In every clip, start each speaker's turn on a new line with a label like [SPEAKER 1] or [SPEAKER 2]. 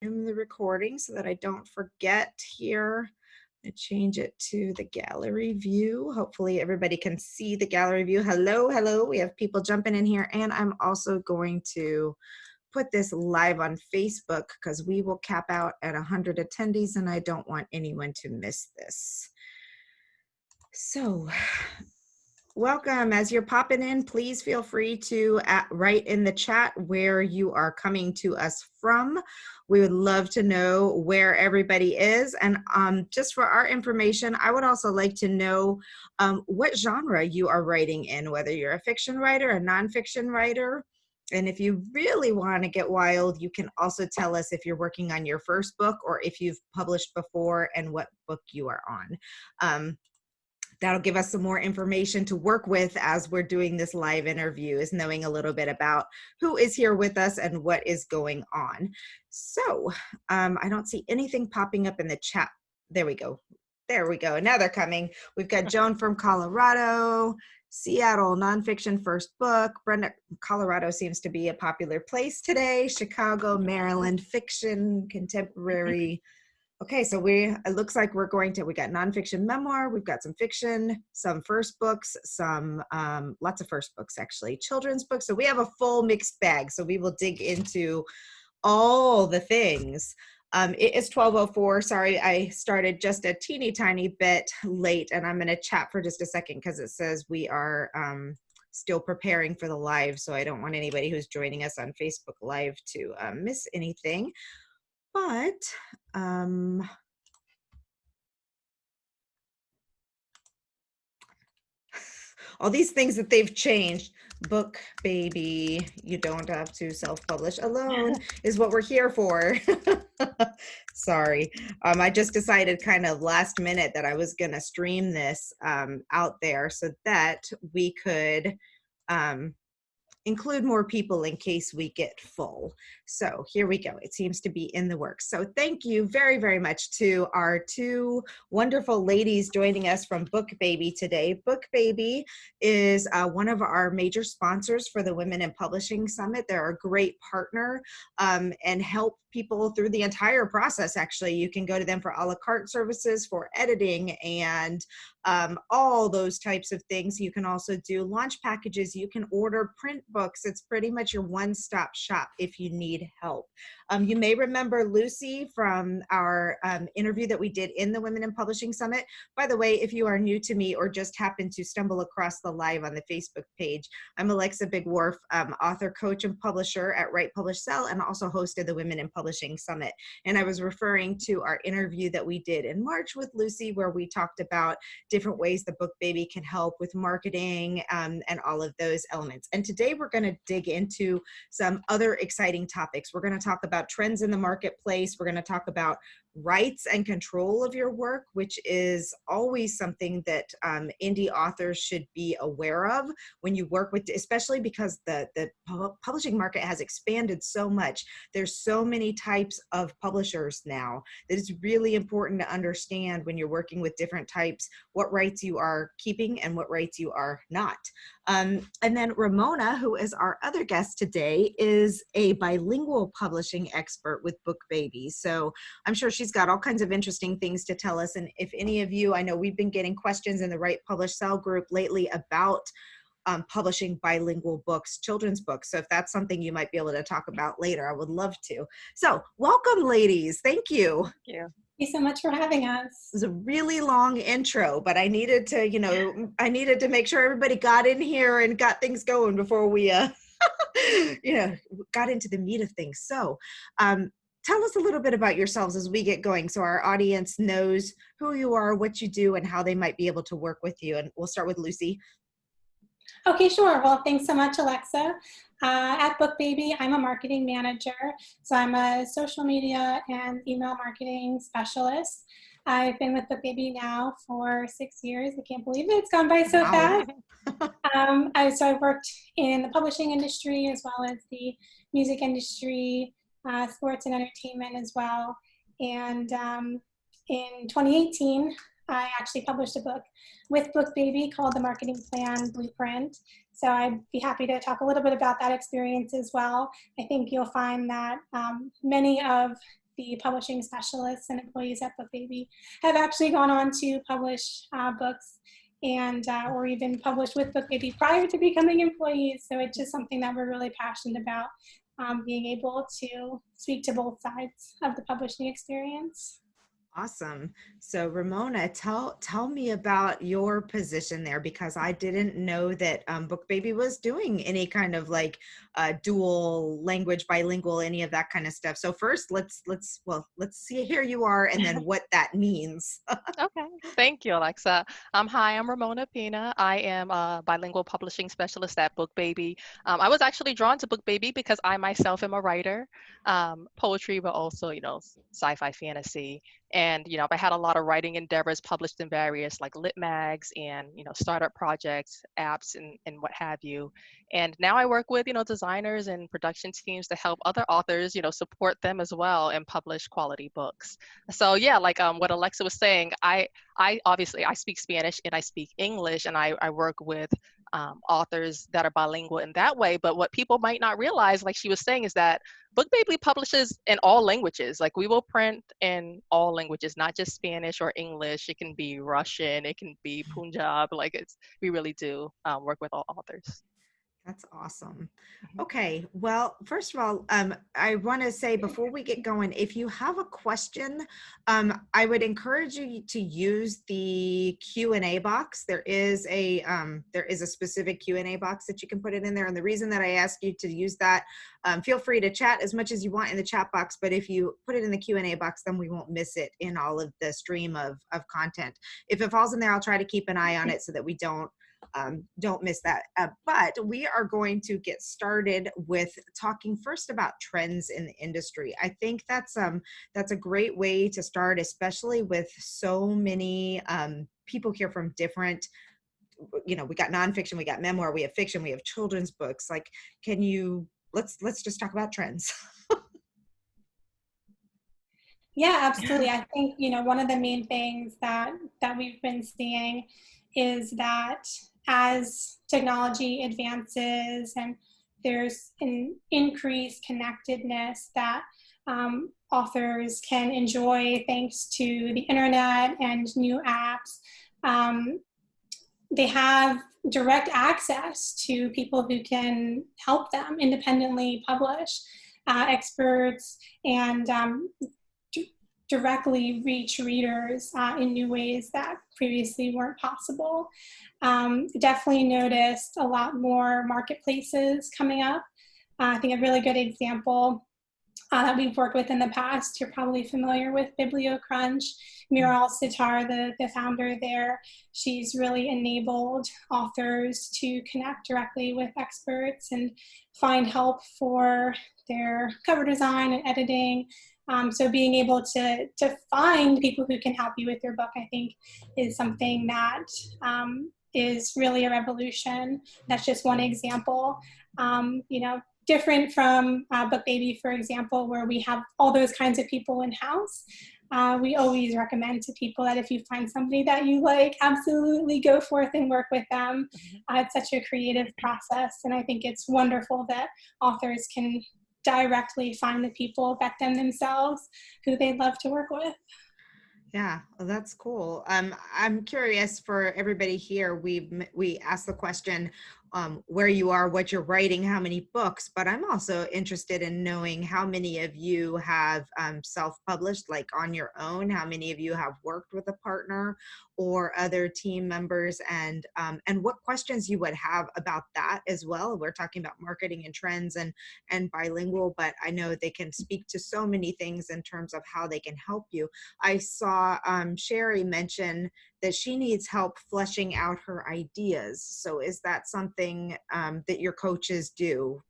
[SPEAKER 1] resume the recording so that I don't forget here. I change it to the gallery view. Hopefully everybody can see the gallery view. Hello, hello. We have people jumping in here, and I'm also going to put this live on Facebook because we will cap out at 100 attendees, and I don't want anyone to miss this. So welcome. As you're popping in, please feel free to write in the chat where you are coming to us from. We would love to know where everybody is. And just for our information, I would also like to know what genre you are writing in, whether you're a fiction writer, a nonfiction writer. And if you really want to get wild, you can also tell us if you're working on your first book or if you've published before and what book you are on. That'll give us some more information to work with as we're doing this live interview, is knowing a little bit about who is here with us and what is going on. So I don't see anything popping up in the chat. There we go. There we go. Now they're coming. We've got Joan from Colorado, Seattle, nonfiction first book. Brenda, Colorado seems to be a popular place today. Chicago, Maryland, fiction, contemporary. Okay, so it looks like we got nonfiction memoir, we've got some fiction, some first books, some, lots of first books actually, children's books. So we have a full mixed bag. So we will dig into all the things. It is 12:04. Sorry, I started just a teeny tiny bit late, and I'm gonna chat for just a second because it says we are still preparing for the live. So I don't want anybody who's joining us on Facebook Live to miss anything. But all these things that they've changed. BookBaby, you don't have to self-publish alone is what we're here for. Sorry. I just decided kind of last minute that I was going to stream this out there so that we could include more people in case we get full. So here we go. It seems to be in the works. So thank you very, very much to our two wonderful ladies joining us from BookBaby today. BookBaby is one of our major sponsors for the Women in Publishing Summit. They're a great partner and help people through the entire process. Actually, you can go to them for a la carte services, for editing, and all those types of things. You can also do launch packages. You can order print books. It's pretty much your one-stop shop if you need help. You may remember Lucy from our interview that we did in the Women in Publishing Summit. By the way, if you are new to me or just happen to stumble across the live on the Facebook page, I'm Alexa Big Wharf, author, coach, and publisher at Write, Publish, Sell, and also hosted the Women in Publishing Summit. And I was referring to our interview that we did in March with Lucy, where we talked about different ways the BookBaby can help with marketing and all of those elements. And today we're going to dig into some other exciting topics. We're going to talk about trends in the marketplace. We're going to talk about rights and control of your work, which is always something that indie authors should be aware of when you work with, especially because the publishing market has expanded so much. There's so many types of publishers now that it's really important to understand when you're working with different types, what rights you are keeping and what rights you are not. And then Ramona, who is our other guest today, is a bilingual publishing expert with BookBaby. So I'm sure she's got all kinds of interesting things to tell us. And if any of you, I know we've been getting questions in the Write, Publish, Sell group lately about publishing bilingual books, children's books. So if that's something you might be able to talk about later, I would love to. So welcome, ladies. Thank you.
[SPEAKER 2] Thank you.
[SPEAKER 3] Thank you so much for having us.
[SPEAKER 1] It was a really long intro, but I needed to, I needed to make sure everybody got in here and got things going before we, got into the meat of things. So tell us a little bit about yourselves as we get going so our audience knows who you are, what you do, and how they might be able to work with you. And we'll start with Lucy.
[SPEAKER 3] Okay, sure. Well, thanks so much, Alexa. At BookBaby, I'm a marketing manager. So I'm a social media and email marketing specialist. I've been with BookBaby now for 6 years. I can't believe it. It's gone by so fast. So I've worked in the publishing industry as well as the music industry, sports and entertainment as well. And in 2018, I actually published a book with BookBaby called The Marketing Plan Blueprint. So I'd be happy to talk a little bit about that experience as well. I think you'll find that many of the publishing specialists and employees at BookBaby have actually gone on to publish books and or even published with BookBaby prior to becoming employees. So it's just something that we're really passionate about, being able to speak to both sides of the publishing experience.
[SPEAKER 1] Awesome. So Ramona, tell me about your position there, because I didn't know that BookBaby was doing any kind of like dual language, bilingual, any of that kind of stuff. So first, let's see. Here you are, and then what that means.
[SPEAKER 2] Okay, thank you, Alexa. Hi, I'm Ramona Pina. I am a bilingual publishing specialist at BookBaby. I was actually drawn to BookBaby because I myself am a writer, poetry, but also, sci-fi fantasy. And, I had a lot of writing endeavors published in various like lit mags and, startup projects, apps, and what have you. And now I work with, designers and production teams to help other authors, support them as well and publish quality books. So yeah, like what Alexa was saying, I obviously I speak Spanish and I speak English, and I work with authors that are bilingual in that way. But what people might not realize, like she was saying, is that BookBaby publishes in all languages. Like we will print in all languages, not just Spanish or English. It can be Russian, it can be Punjab. We really do work with all authors.
[SPEAKER 1] That's awesome. Okay, well, first of all, I want to say before we get going, if you have a question, I would encourage you to use the Q&A box. There is a specific Q&A box that you can put it in there. And the reason that I ask you to use that, feel free to chat as much as you want in the chat box, but if you put it in the Q&A box, then we won't miss it in all of the stream of content. If it falls in there, I'll try to keep an eye on it so that we don't miss that. But we are going to get started with talking first about trends in the industry. I think that's a great way to start, especially with so many people here from different, we got nonfiction, we got memoir, we have fiction, we have children's books. Like, let's just talk about trends.
[SPEAKER 3] Yeah, absolutely. I think, one of the main things that we've been seeing is that as technology advances and there's an increased connectedness that authors can enjoy thanks to the internet and new apps, they have direct access to people who can help them independently publish, experts, and directly reach readers in new ways that previously weren't possible. Definitely noticed a lot more marketplaces coming up. I think a really good example that we've worked with in the past, you're probably familiar with BiblioCrunch. Miral Sitar, the founder there, she's really enabled authors to connect directly with experts and find help for their cover design and editing. So being able to find people who can help you with your book, I think, is something that is really a revolution. That's just one example. Different from BookBaby, for example, where we have all those kinds of people in-house. We always recommend to people that if you find somebody that you like, absolutely go forth and work with them. It's such a creative process, and I think it's wonderful that authors can directly find the people, vet them themselves, who they'd love to work with.
[SPEAKER 1] Yeah, well, that's cool. I'm curious for everybody here. We asked the question, where you are, what you're writing, how many books, but I'm also interested in knowing how many of you have self-published, like on your own, how many of you have worked with a partner or other team members, and what questions you would have about that as well. We're talking about marketing and trends and bilingual, but I know they can speak to so many things in terms of how they can help you. I saw Sherry mention that she needs help fleshing out her ideas. So is that something that your coaches do?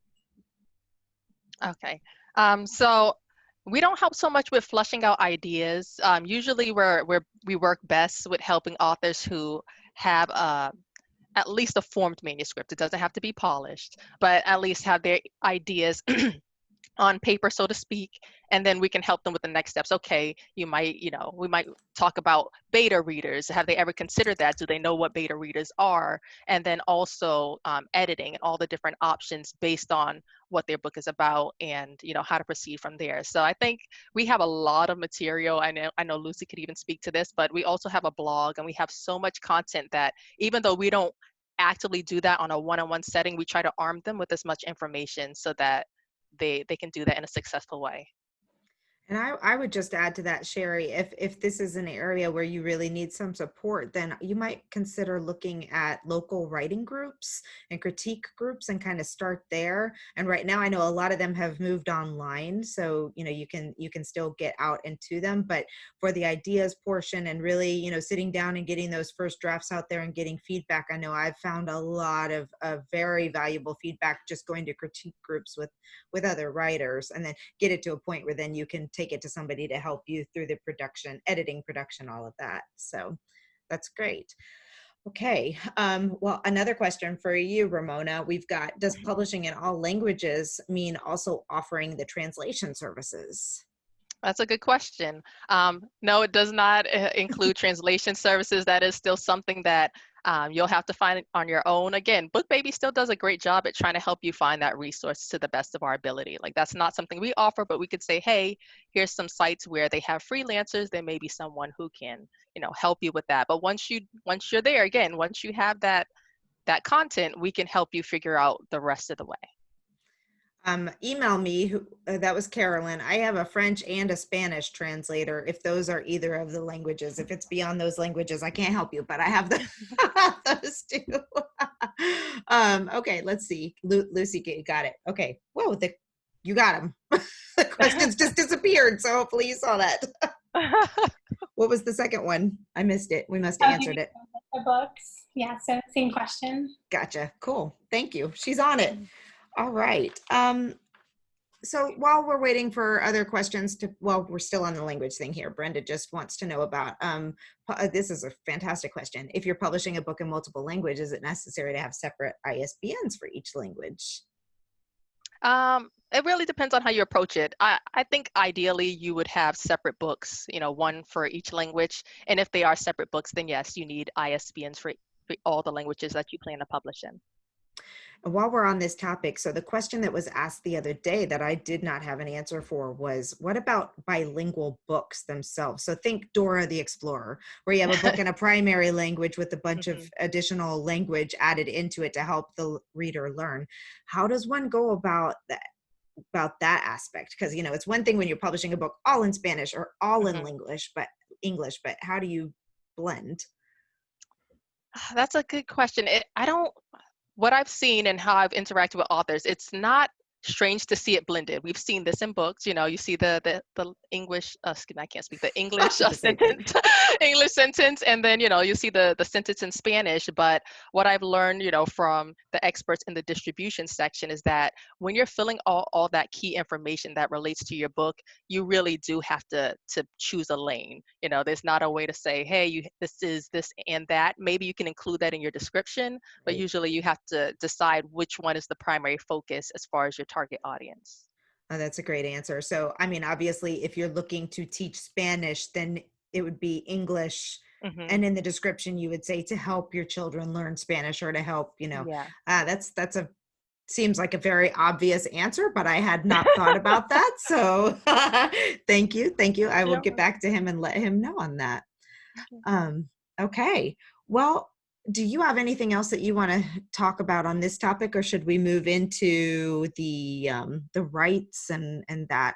[SPEAKER 2] Okay. So we don't help so much with fleshing out ideas. Usually we work best with helping authors who have at least a formed manuscript. It doesn't have to be polished, but at least have their ideas on paper, so to speak, and then we can help them with the next steps. Okay, we might talk about beta readers. Have they ever considered that? Do they know what beta readers are? And then also editing and all the different options based on what their book is about, and how to proceed from there. So I think we have a lot of material. I know Lucy could even speak to this, but we also have a blog, and we have so much content that even though we don't actively do that on a one-on-one setting, we try to arm them with as much information so that they can do that in a successful way.
[SPEAKER 1] And I would just add to that, Sherry, if this is an area where you really need some support, then you might consider looking at local writing groups and critique groups and kind of start there. And right now I know a lot of them have moved online, so you can still get out into them. But for the ideas portion and really sitting down and getting those first drafts out there and getting feedback, I know I've found a lot of very valuable feedback just going to critique groups with other writers, and then get it to a point where then you can take it to somebody to help you through the editing, production, all of that. So that's great. Okay. Well, another question for you, Ramona, we've got, does publishing in all languages mean also offering the translation services?
[SPEAKER 2] That's a good question. No, it does not include translation services. That is still something that you'll have to find on your own. Again, BookBaby still does a great job at trying to help you find that resource to the best of our ability. Like, that's not something we offer, but we could say, hey, here's some sites where they have freelancers. There may be someone who can, help you with that. But once you're there, again, once you have that content, we can help you figure out the rest of the way.
[SPEAKER 1] Email me, that was Carolyn. I have a French and a Spanish translator, if those are either of the languages. If it's beyond those languages, I can't help you, but I have those two. Okay, let's see. Lucy got it. Okay. Whoa, you got them. The questions just disappeared, so hopefully you saw that. What was the second one? I missed it. We must have answered it.
[SPEAKER 3] The books. Yeah, so same question.
[SPEAKER 1] Gotcha. Cool. Thank you. She's on it. All right. So while we're waiting for other questions we're still on the language thing here. Brenda just wants to know about, this is a fantastic question. If you're publishing a book in multiple languages, is it necessary to have separate ISBNs for each language?
[SPEAKER 2] It really depends on how you approach it. I think ideally you would have separate books, one for each language. And if they are separate books, then yes, you need ISBNs for all the languages that you plan to publish in.
[SPEAKER 1] And while we're on this topic, so the question that was asked the other day that I did not have an answer for was, what about bilingual books themselves? So think Dora the Explorer, where you have a book in a primary language with a bunch of additional language added into it to help the reader learn. How does one go about that aspect? Because it's one thing when you're publishing a book all in Spanish or all in English, but how do you blend?
[SPEAKER 2] That's a good question. What I've seen and how I've interacted with authors, it's not strange to see it blended. We've seen this in books. You see the English, excuse me, I can't speak, the English sentence, English sentence, and then you see the sentence in Spanish. But what I've learned, from the experts in the distribution section is that when you're filling all that key information that relates to your book, you really do have to choose a lane. There's not a way to say, hey, this is this and that. Maybe you can include that in your description, but usually you have to decide which one is the primary focus as far as your target audience.
[SPEAKER 1] Oh, that's a great answer. So, obviously, if you're looking to teach Spanish, then it would be English. And in the description, you would say to help your children learn Spanish or to help, that's seems like a very obvious answer, but I had not thought about that. So thank you. I will get back to him and let him know on that. Okay. Well, do you have anything else that you want to talk about on this topic, or should we move into the rights and that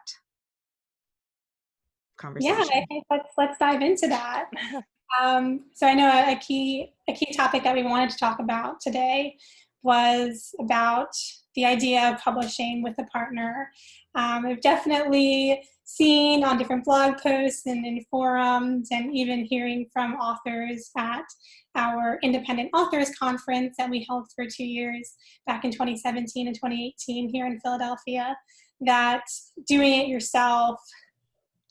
[SPEAKER 1] conversation?
[SPEAKER 3] Yeah, I think let's dive into that. So I know a key topic that we wanted to talk about today was about the idea of publishing with a partner. I've definitely seen on different blog posts and in forums, and even hearing from authors at our Independent Authors Conference that we held for 2 years back in 2017 and 2018 here in Philadelphia, that doing it yourself,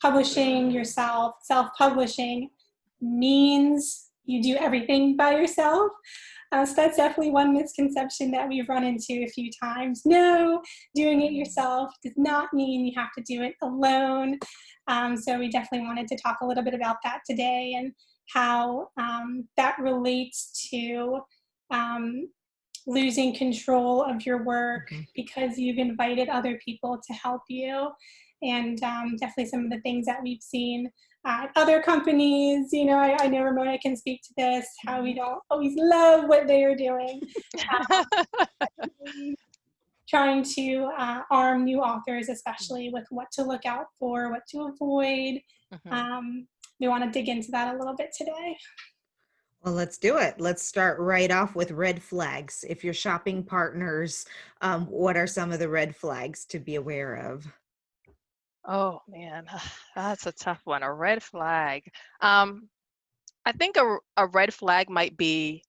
[SPEAKER 3] publishing yourself, self-publishing, means you do everything by yourself. So that's definitely one misconception that we've run into a few times. No, doing it yourself does not mean you have to do it alone. So we definitely wanted to talk a little bit about that today, and how that relates to losing control of your work because you've invited other people to help you. And definitely some of the things that we've seen at other companies, you know, I know Ramona can speak to this, how we don't always love what they are doing. Trying to arm new authors, especially with what to look out for, what to avoid. We want to dig into that a little bit today.
[SPEAKER 1] Well, let's do it. Let's start right off with red flags. If you're shopping partners, what are some of the red flags to be aware of?
[SPEAKER 2] Oh man, that's a tough one. A red flag. I think a red flag might be,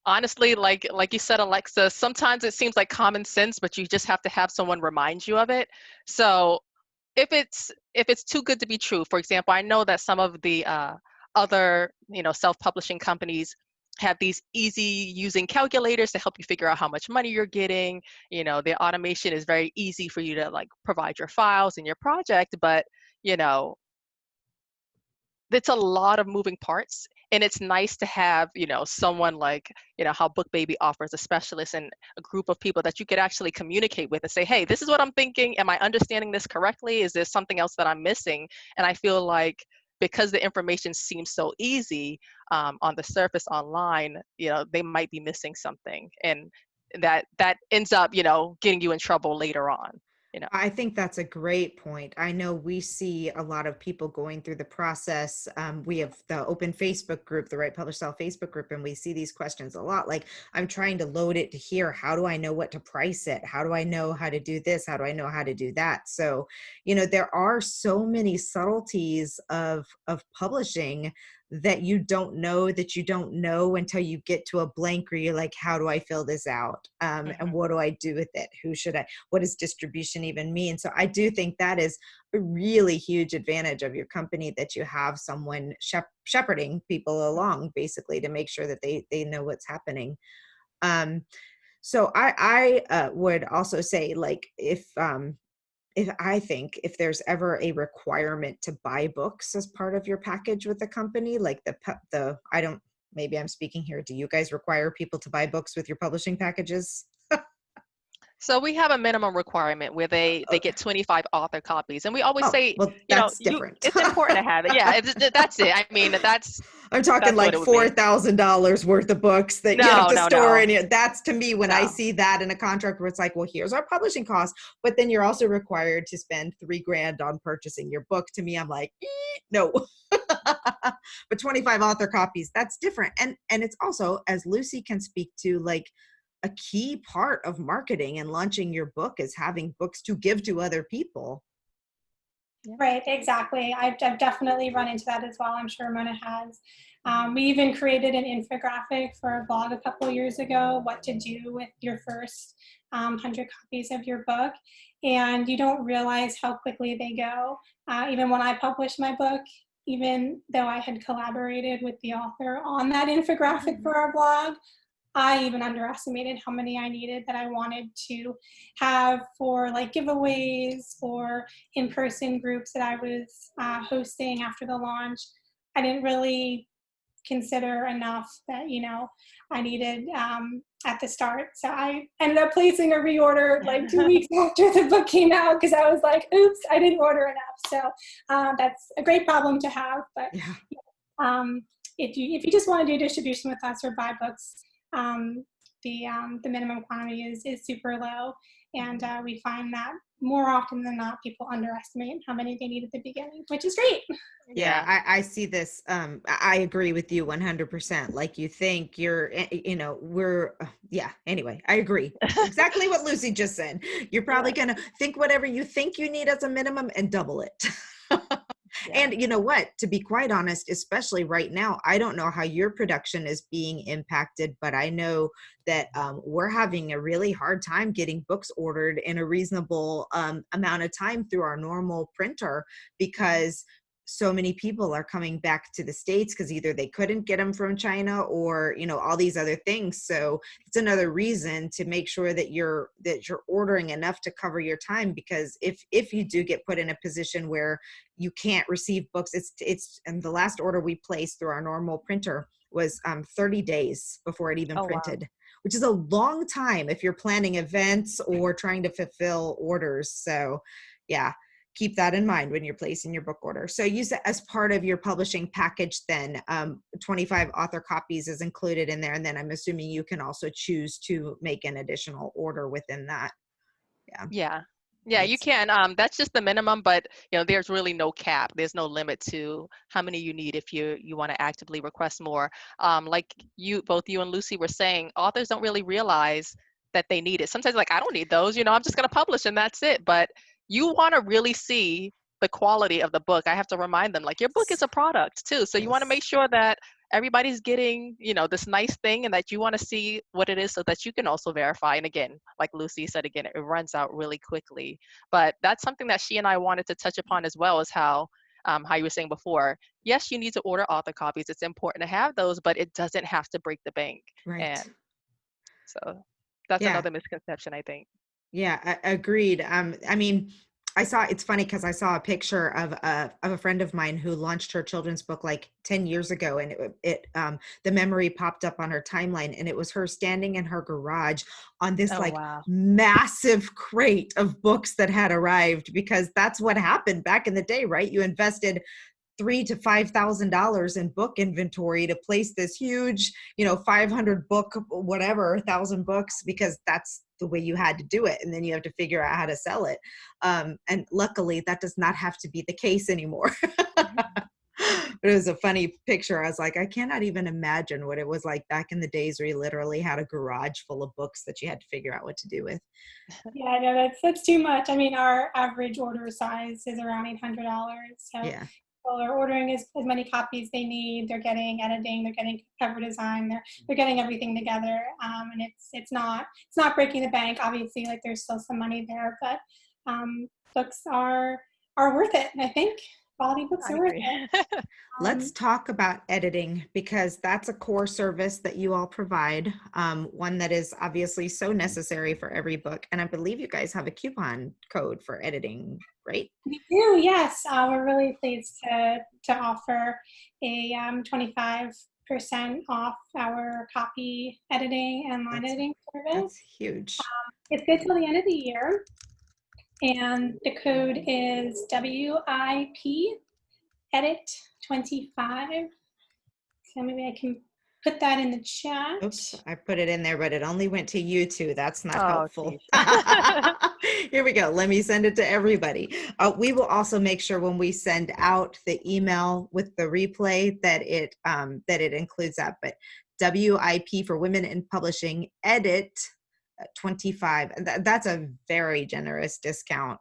[SPEAKER 2] honestly, like you said, Alexa, sometimes it seems like common sense, but you just have to have someone remind you of it. So if it's too good to be true, for example, I know that some of the other, self-publishing companies have these easy using calculators to help you figure out how much money you're getting. The automation is very easy for you to like provide your files and your project, but it's a lot of moving parts, and it's nice to have someone like how BookBaby offers a specialist and a group of people that you could actually communicate with and say, hey, this is what I'm thinking, am I understanding this correctly, is there something else that I'm missing? And I feel like because the information seems so easy on the surface online, they might be missing something, and that ends up getting you in trouble later on.
[SPEAKER 1] I think that's a great point. I know we see a lot of people going through the process. We have the open Facebook group, the Right Publish Sell Facebook group, and we see these questions a lot. Like, I'm trying to load it to here. How do I know what to price it? How do I know how to do this? How do I know how to do that? So, there are so many subtleties of publishing that you don't know until you get to a blank where you're like, how do I fill this out? And what do I do with it? What does distribution even mean? So I do think that is a really huge advantage of your company, that you have someone shepherding people along, basically, to make sure that they know what's happening. So I would also say, like, if there's ever a requirement to buy books as part of your package with the company, like maybe I'm speaking here, do you guys require people to buy books with your publishing packages?
[SPEAKER 2] So we have a minimum requirement where they get 25 author copies, and we always say,
[SPEAKER 1] well, that's different.
[SPEAKER 2] it's important to have it. Yeah, that's it. I mean,
[SPEAKER 1] I'm talking like $4,000 worth of books that you have to store in it. That's, to me, when I see that in a contract where it's like, well, here's our publishing cost, but then you're also required to spend $3,000 on purchasing your book. To me, I'm like, no. But 25 author copies, that's different. And it's also, as Lucy can speak to, like, a key part of marketing and launching your book is having books to give to other people.
[SPEAKER 3] Right, exactly. I've definitely run into that as well. I'm sure Ramona has. We even created an infographic for a blog a couple of years ago, what to do with your first 100 copies of your book. And you don't realize how quickly they go. Even when I published my book, even though I had collaborated with the author on that infographic for our blog, I even underestimated how many I needed, that I wanted to have for like giveaways or in-person groups that I was hosting after the launch. I didn't really consider enough that, I needed at the start. So I ended up placing a reorder like 2 weeks after the book came out, because I was like, oops, I didn't order enough. So that's a great problem to have. But if you just want to do distribution with us or buy books, the minimum quantity is super low, and we find that more often than not people underestimate how many they need at the beginning, which is great.
[SPEAKER 1] Yeah, I see this. I agree with you 100%. Like, you think anyway, I agree. Exactly what Lucy just said. You're probably going to think whatever you think you need as a minimum and double it. And you know what, to be quite honest, especially right now, I don't know how your production is being impacted, but I know that we're having a really hard time getting books ordered in a reasonable amount of time through our normal printer, because so many people are coming back to the States because either they couldn't get them from China or, you know, all these other things. So it's another reason to make sure that you're ordering enough to cover your time, because if you do get put in a position where you can't receive books, and the last order we placed through our normal printer was 30 days before it even
[SPEAKER 2] Oh, wow.
[SPEAKER 1] printed, which is a long time if you're planning events or trying to fulfill orders. So yeah, keep that in mind when you're placing your book order. So use it as part of your publishing package then. 25 author copies is included in there. And then I'm assuming you can also choose to make an additional order within that.
[SPEAKER 2] Yeah. Yeah, you can. That's just the minimum, but you know, there's really no cap. There's no limit to how many you need if you want to actively request more. Like both you and Lucy were saying, authors don't really realize that they need it. Sometimes like, I don't need those, you know, I'm just going to publish and that's it. But you want to really see the quality of the book. I have to remind them, like, your book is a product too. So you want to make sure that everybody's getting, you know, this nice thing, and that you want to see what it is so that you can also verify. And again, like Lucy said, again, it runs out really quickly. But that's something that she and I wanted to touch upon as well, is how you were saying before, yes, you need to order author copies. It's important to have those, but it doesn't have to break the bank.
[SPEAKER 1] Right.
[SPEAKER 2] And so that's another misconception, I think.
[SPEAKER 1] Yeah, agreed. I mean, it's funny because I saw a picture of a friend of mine who launched her children's book like 10 years ago, and the memory popped up on her timeline, and it was her standing in her garage on this
[SPEAKER 2] Wow.
[SPEAKER 1] massive crate of books that had arrived, because that's what happened back in the day, right? You invested $3,000 to $5,000 in book inventory to place this huge, 500 book, whatever, 1,000 books, because that's the way you had to do it. And then you have to figure out how to sell it. And luckily that does not have to be the case anymore. But it was a funny picture. I was like, I cannot even imagine what it was like back in the days where you literally had a garage full of books that you had to figure out what to do with.
[SPEAKER 3] Yeah, I know that's too much. I mean, our average order size is around $800. So
[SPEAKER 1] yeah.
[SPEAKER 3] People are ordering as many copies they need. They're getting editing, they're getting cover design, they're getting everything together. And it's not breaking the bank. Obviously, like, there's still some money there, but books are worth it. I think quality books are worth it.
[SPEAKER 1] Let's talk about editing, because that's a core service that you all provide, one that is obviously so necessary for every book. And I believe you guys have a coupon code for editing, right?
[SPEAKER 3] We do, yes. We're really pleased to offer a 25% off our copy editing and line editing service.
[SPEAKER 1] That's huge.
[SPEAKER 3] It's good till the end of the year. And the code is WIP Edit 25. So maybe I can put that in the chat.
[SPEAKER 1] Oops, I put it in there, but it only went to you two. That's not helpful. Here we go. Let me send it to everybody. We will also make sure when we send out the email with the replay that it includes that. But WIP for Women in Publishing Edit 25. That's a very generous discount.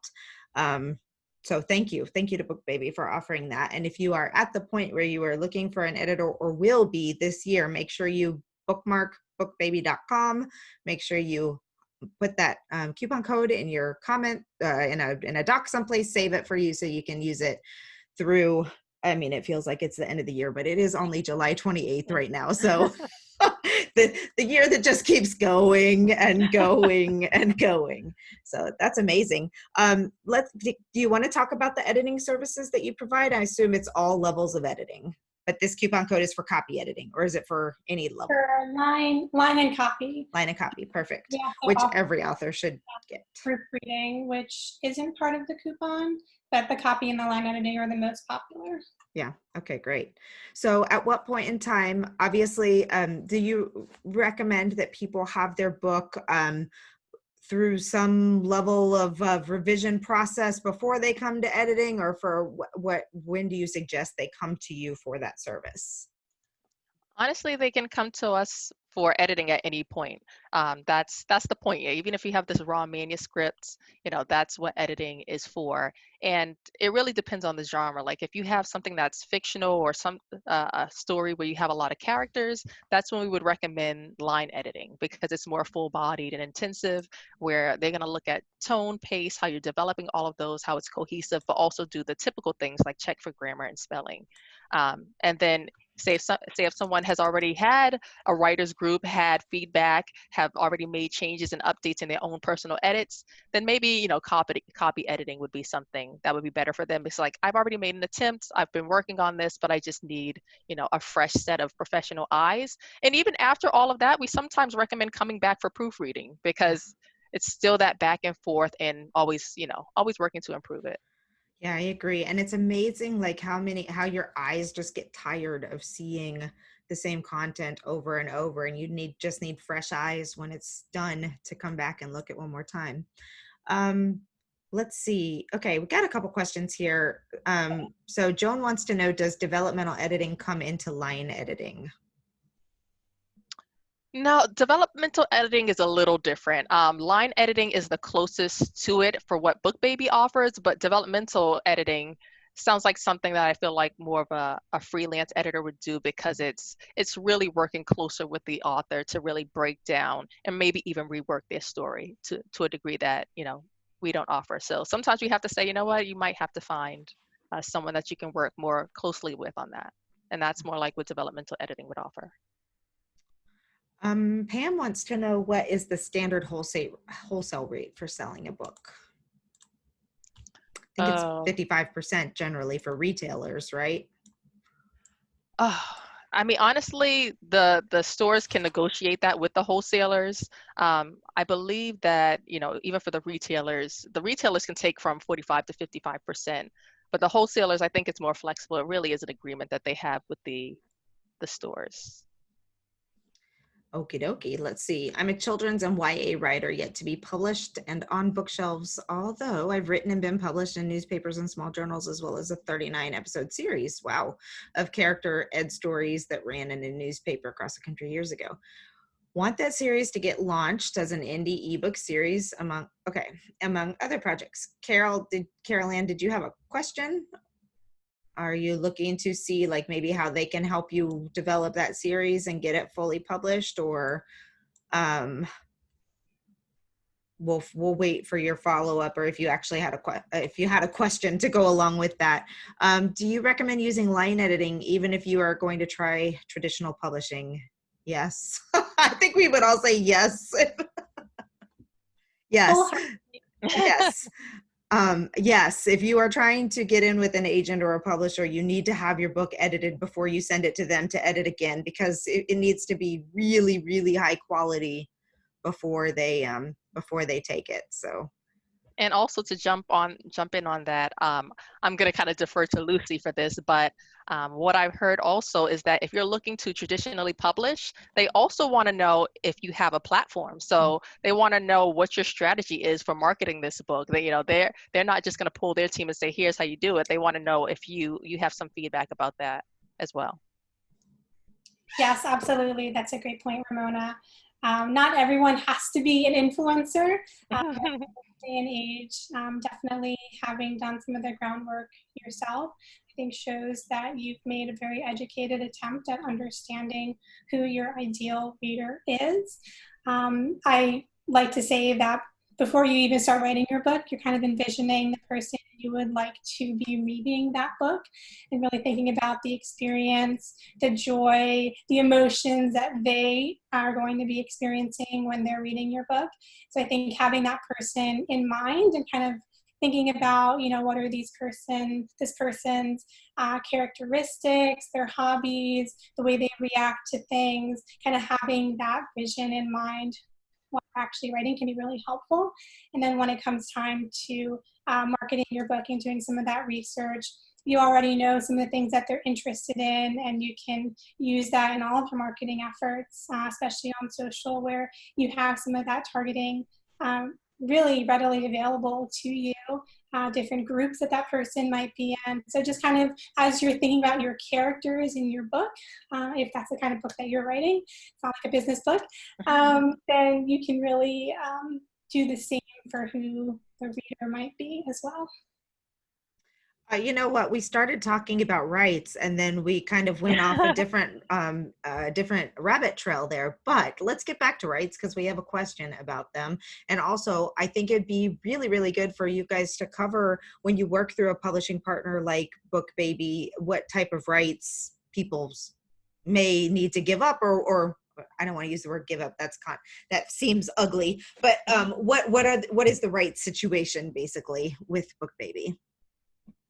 [SPEAKER 1] So thank you to BookBaby for offering that. And if you are at the point where you are looking for an editor, or will be this year, make sure you bookmark bookbaby.com. Make sure you put that coupon code in your comment in a doc someplace, save it for you so you can use it through. I mean, it feels like it's the end of the year, but it is only July 28th right now. So the year that just keeps going and going and going. So that's amazing. Do you want to talk about the editing services that you provide? I assume it's all levels of editing, but this coupon code is for copy editing, or is it for any level?
[SPEAKER 3] For line and copy.
[SPEAKER 1] Line and copy, perfect.
[SPEAKER 3] Yeah, so
[SPEAKER 1] which every author should get.
[SPEAKER 3] Proofreading, which isn't part of the coupon, but the copy and the line editing are the most popular.
[SPEAKER 1] Yeah. Okay, great. So at what point in time, obviously, do you recommend that people have their book through some level of revision process before they come to editing, or for when do you suggest they come to you for that service?
[SPEAKER 2] Honestly, they can come to us for editing at any point. That's the point. Even if you have this raw manuscript, that's what editing is for. And it really depends on the genre. Like if you have something that's fictional or some a story where you have a lot of characters, that's when we would recommend line editing, because it's more full-bodied and intensive, where they're going to look at tone, pace, how you're developing all of those, how it's cohesive, but also do the typical things like check for grammar and spelling. And then say if someone has already had a writer's group, had feedback, have already made changes and updates in their own personal edits, then maybe, copy editing would be something that would be better for them. It's like, I've already made an attempt, I've been working on this, but I just need, a fresh set of professional eyes. And even after all of that, we sometimes recommend coming back for proofreading, because it's still that back and forth and always working to improve it.
[SPEAKER 1] Yeah, I agree. And it's amazing like how your eyes just get tired of seeing the same content over and over, and you just need fresh eyes when it's done to come back and look at one more time. Let's see. Okay, we got a couple questions here. So Joan wants to know, does developmental editing come into line editing?
[SPEAKER 2] No, developmental editing is a little different. Line editing is the closest to it for what BookBaby offers, but developmental editing sounds like something that I feel like more of a freelance editor would do, because it's really working closer with the author to really break down and maybe even rework their story to a degree that, we don't offer. So sometimes we have to say, you know what, you might have to find someone that you can work more closely with on that. And that's more like what developmental editing would offer.
[SPEAKER 1] Pam wants to know, what is the standard wholesale rate for selling a book? I think it's 55% generally for retailers, right?
[SPEAKER 2] I mean, honestly, the stores can negotiate that with the wholesalers. I believe that, even for the retailers can take from 45 to 55%, but the wholesalers, I think it's more flexible. It really is an agreement that they have with the stores.
[SPEAKER 1] Okie dokie. Let's see. I'm a children's and YA writer yet to be published and on bookshelves, although I've written and been published in newspapers and small journals, as well as a 39-episode series, wow, of character ed stories that ran in a newspaper across the country years ago. Want that series to get launched as an indie ebook series among other projects. Carol Ann, did you have a question? Are you looking to see like maybe how they can help you develop that series and get it fully published, or we'll wait for your follow-up, or if you actually had a question to go along with that. Do you recommend using line editing even if you are going to try traditional publishing? Yes. I think we would all say yes. Yes. Yes. Yes, if you are trying to get in with an agent or a publisher, you need to have your book edited before you send it to them to edit again, because it needs to be really, really high quality before they take it. So.
[SPEAKER 2] And also to jump in on that, I'm going to kind of defer to Lucy for this, but what I've heard also is that if you're looking to traditionally publish, they also want to know if you have a platform. So they want to know what your strategy is for marketing this book. They're not just going to pull their team and say, here's how you do it. They want to know if you have some feedback about that as well.
[SPEAKER 3] Yes, absolutely. That's a great point, Ramona. Not everyone has to be an influencer. Day and age, definitely having done some of the groundwork yourself, I think shows that you've made a very educated attempt at understanding who your ideal reader is. I like to say that before you even start writing your book, you're kind of envisioning the person you would like to be reading that book, and really thinking about the experience, the joy, the emotions that they are going to be experiencing when they're reading your book. So I think having that person in mind and kind of thinking about, what are this person's characteristics, their hobbies, the way they react to things, kind of having that vision in mind while actually writing can be really helpful. And then when it comes time to marketing your book and doing some of that research, you already know some of the things that they're interested in, and you can use that in all of your marketing efforts, especially on social, where you have some of that targeting really readily available to you. different groups that that person might be in. So just kind of as you're thinking about your characters in your book, if that's the kind of book that you're writing, it's not like a business book, then you can really do the same for who the reader might be as well.
[SPEAKER 1] You know what? We started talking about rights, and then we kind of went off a different rabbit trail there. But let's get back to rights because we have a question about them. And also, I think it'd be really, really good for you guys to cover when you work through a publishing partner like BookBaby, what type of rights people may need to give up, or I don't want to use the word give up. That seems ugly. But what is the rights situation basically with BookBaby?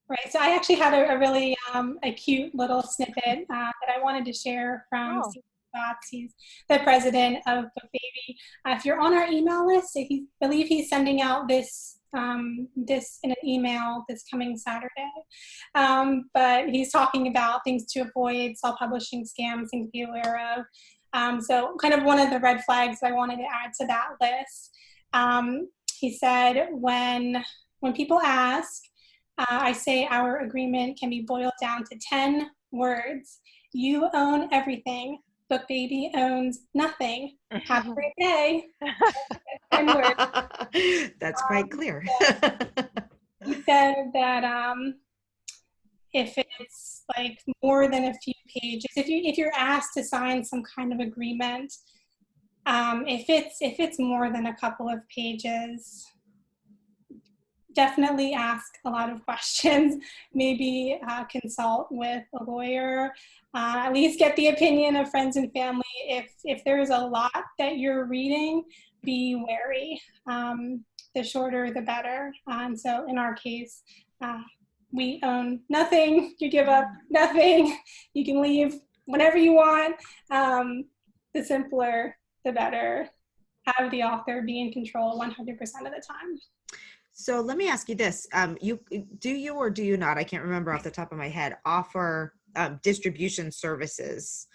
[SPEAKER 3] Right, so I actually had a really a cute little snippet that I wanted to share from Steve Scotts. He's the president of BookBaby. If you're on our email list, I believe he's sending out this this in an email this coming Saturday. But he's talking about things to avoid, self-publishing scams, things to be aware of. So kind of one of the red flags I wanted to add to that list. He said, when people ask, I say our agreement can be boiled down to 10 words. You own everything. BookBaby owns nothing. Have a great day. 10 words.
[SPEAKER 1] That's quite clear.
[SPEAKER 3] He said that if it's like more than a few pages, if you're asked to sign some kind of agreement, if it's more than a couple of pages, definitely ask a lot of questions. Maybe consult with a lawyer. At least get the opinion of friends and family. If there's a lot that you're reading, be wary. The shorter, the better. And so in our case, we own nothing. You give up nothing. You can leave whenever you want. The simpler, the better. Have the author be in control 100% of the time.
[SPEAKER 1] So let me ask you this. You or do you not, I can't remember off the top of my head, offer distribution services?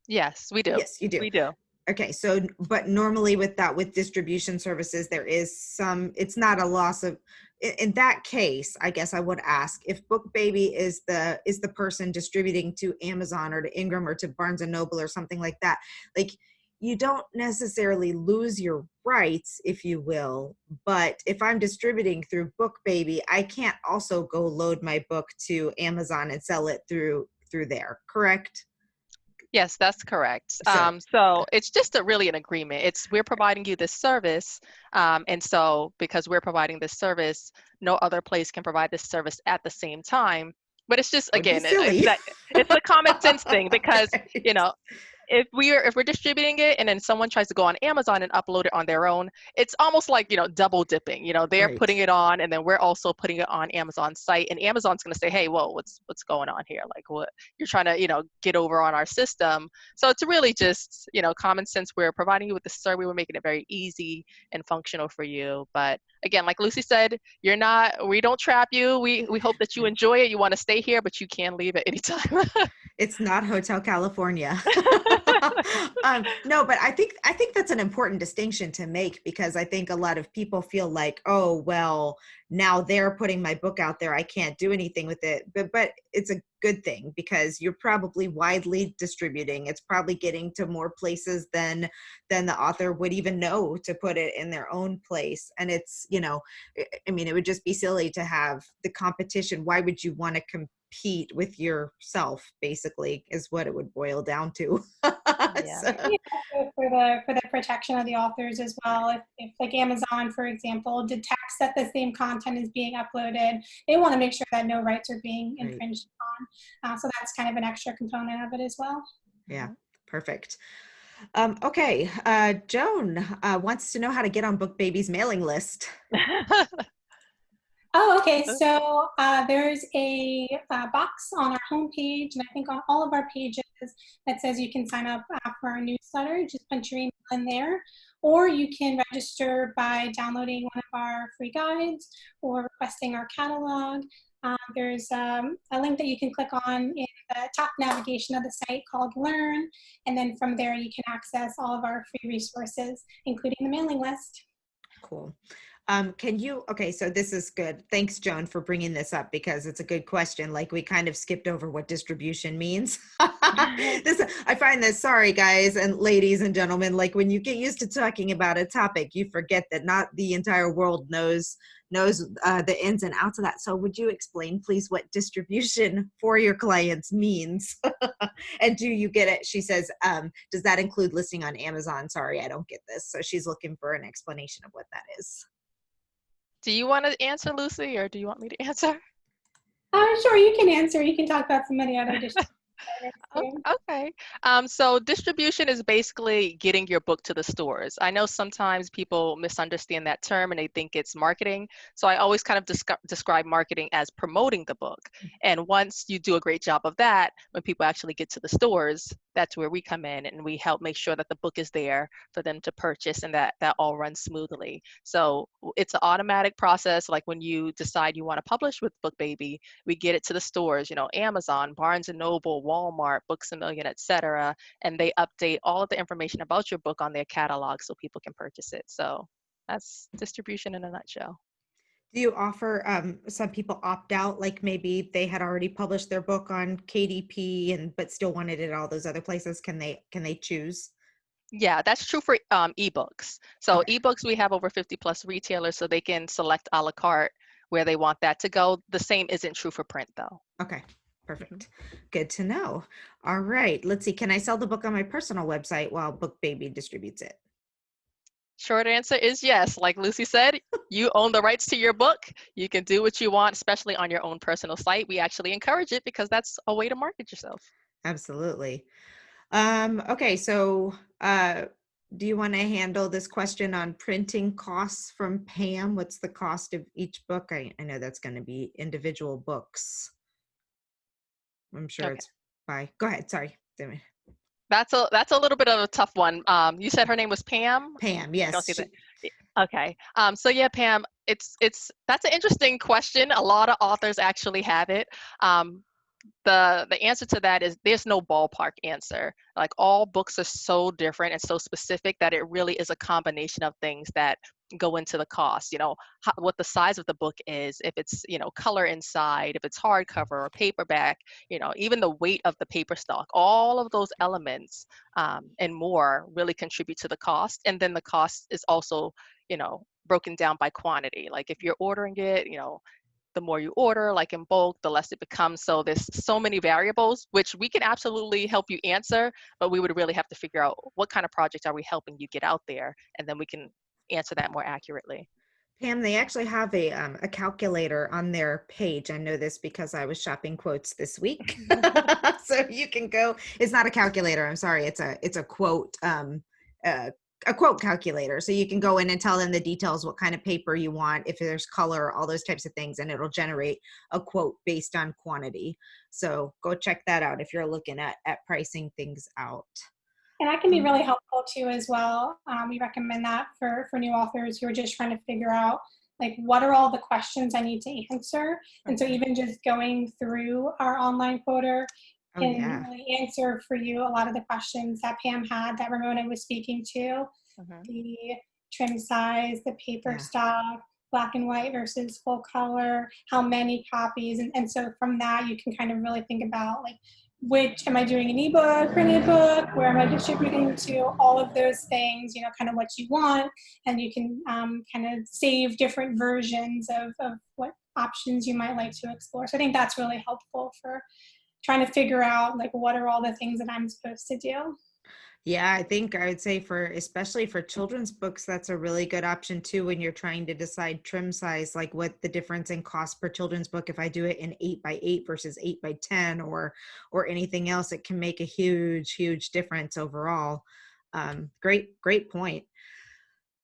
[SPEAKER 2] Yes, we do.
[SPEAKER 1] Yes, you do.
[SPEAKER 2] We do.
[SPEAKER 1] Okay, so, but normally with distribution services, there is it's not a loss of, in that case, I guess I would ask if BookBaby is the person distributing to Amazon or to Ingram or to Barnes and Noble or something like that, like, you don't necessarily lose your rights, if you will, but if I'm distributing through BookBaby, I can't also go load my book to Amazon and sell it through there, correct?
[SPEAKER 2] Yes, that's correct. So it's just really an agreement. We're providing you this service, and so because we're providing this service, no other place can provide this service at the same time. But it's just, again, it's a common sense thing because, you know, if we're distributing it and then someone tries to go on Amazon and upload it on their own, it's almost like, you know, double dipping. You know, they're putting it on and then we're also putting it on Amazon's site, and Amazon's going to say, hey, whoa, what's going on here? Like, what you're trying to, you know, get over on our system. So it's really just, you know, common sense. We're providing you with the service. We're making it very easy and functional for you. But again, like Lucy said, we don't trap you. We hope that you enjoy it. You want to stay here, but you can leave at any time.
[SPEAKER 1] It's not Hotel California. No, but I think that's an important distinction to make, because I think a lot of people feel like, oh, well, now they're putting my book out there, I can't do anything with it. But it's a good thing because you're probably widely distributing. It's probably getting to more places than the author would even know to put it in their own place. And it's, you know, I mean, it would just be silly to have the competition. Why would you want to compete with yourself, basically, is what it would boil down to.
[SPEAKER 2] Yeah.
[SPEAKER 3] So for the protection of the authors as well, if like Amazon, for example, detects that the same content is being uploaded, they want to make sure that no rights are being infringed on. So that's kind of an extra component of it as well.
[SPEAKER 1] Yeah, perfect. Okay, Joan wants to know how to get on BookBaby's mailing list.
[SPEAKER 3] Oh, okay. So there's a box on our homepage, and I think on all of our pages, that says you can sign up for our newsletter. Just punch your email in there, or you can register by downloading one of our free guides or requesting our catalog. There's a link that you can click on in the top navigation of the site called Learn, and then from there you can access all of our free resources, including the mailing list.
[SPEAKER 1] Cool. Can you, okay, so this is good. Thanks, Joan, for bringing this up because it's a good question. Like we kind of skipped over what distribution means. This, I find this, sorry guys and ladies and gentlemen, like when you get used to talking about a topic, you forget that not the entire world knows the ins and outs of that. So would you explain please what distribution for your clients means? And do you get it? She says, does that include listing on Amazon? Sorry, I don't get this. So she's looking for an explanation of what that is.
[SPEAKER 2] Do you want to answer, Lucy, or do you want me to answer?
[SPEAKER 3] Sure, you can answer. You can talk about some many other dishes.
[SPEAKER 2] Okay. So distribution is basically getting your book to the stores. I know sometimes people misunderstand that term and they think it's marketing. So I always kind of describe marketing as promoting the book. And once you do a great job of that, when people actually get to the stores, that's where we come in and we help make sure that the book is there for them to purchase and that all runs smoothly. So it's an automatic process. Like when you decide you want to publish with BookBaby, we get it to the stores, Amazon, Barnes and Noble, Walmart, Books A Million, etc. And they update all of the information about your book on their catalog so people can purchase it. So that's distribution in a nutshell.
[SPEAKER 1] Do you offer, some people opt out, like maybe they had already published their book on KDP but still wanted it all those other places? Can they choose?
[SPEAKER 2] Yeah, that's true for ebooks. So
[SPEAKER 1] Okay.
[SPEAKER 2] ebooks, we have over 50 plus retailers, so they can select a la carte where they want that to go. The same isn't true for print though.
[SPEAKER 1] Okay, perfect. Good to know. All right, let's see. Can I sell the book on my personal website while BookBaby distributes it?
[SPEAKER 2] Short answer is yes. Like Lucy said, you own the rights to your book. You can do what you want, especially on your own personal site. We actually encourage it because that's a way to market yourself.
[SPEAKER 1] Absolutely. Okay, so do you want to handle this question on printing costs from Pam? What's the cost of each book? I know that's going to be individual books. I'm sure
[SPEAKER 2] Okay.
[SPEAKER 1] it's by, go ahead, sorry.
[SPEAKER 2] That's a little bit of a tough one. You said her name was Pam?
[SPEAKER 1] Pam,
[SPEAKER 2] I don't
[SPEAKER 1] yes.
[SPEAKER 2] see that. Okay. So yeah, Pam, that's an interesting question. A lot of authors actually have it. The answer to that is there's no ballpark answer. Like all books are so different and so specific that it really is a combination of things that go into the cost. What the size of the book is, if it's color inside, if it's hardcover or paperback, even the weight of the paper stock. All of those elements and more really contribute to the cost. And then the cost is also broken down by quantity. Like if you're ordering it, the more you order, like in bulk, the less it becomes. So there's so many variables, which we can absolutely help you answer, but we would really have to figure out what kind of project are we helping you get out there, and then we can answer that more accurately.
[SPEAKER 1] Pam, they actually have a calculator on their page. I know this because I was shopping quotes this week. So you can go, it's not a calculator, I'm sorry, it's a quote, a quote calculator. So you can go in and tell them the details, what kind of paper you want, if there's color, all those types of things, and it'll generate a quote based on quantity. So go check that out if you're looking at pricing things out.
[SPEAKER 3] And that can be really helpful too as well. We recommend that for new authors who are just trying to figure out like what are all the questions I need to answer. And so even just going through our online quoter can really answer for you a lot of the questions that Pam had, that Ramona was speaking to. The trim size, the paper stock, black and white versus full color, how many copies. And so from that, you can kind of really think about like, which am I doing an ebook, printed book, where am I distributing to, all of those things, kind of what you want. And you can kind of save different versions of what options you might like to explore. So I think that's really helpful for trying to figure out like, what are all the things that I'm supposed to do?
[SPEAKER 1] Yeah, I think I would say especially for children's books, that's a really good option too when you're trying to decide trim size, like what the difference in cost per children's book. If I do it in 8x8 versus 8x10 or anything else, it can make a huge difference overall. Great point.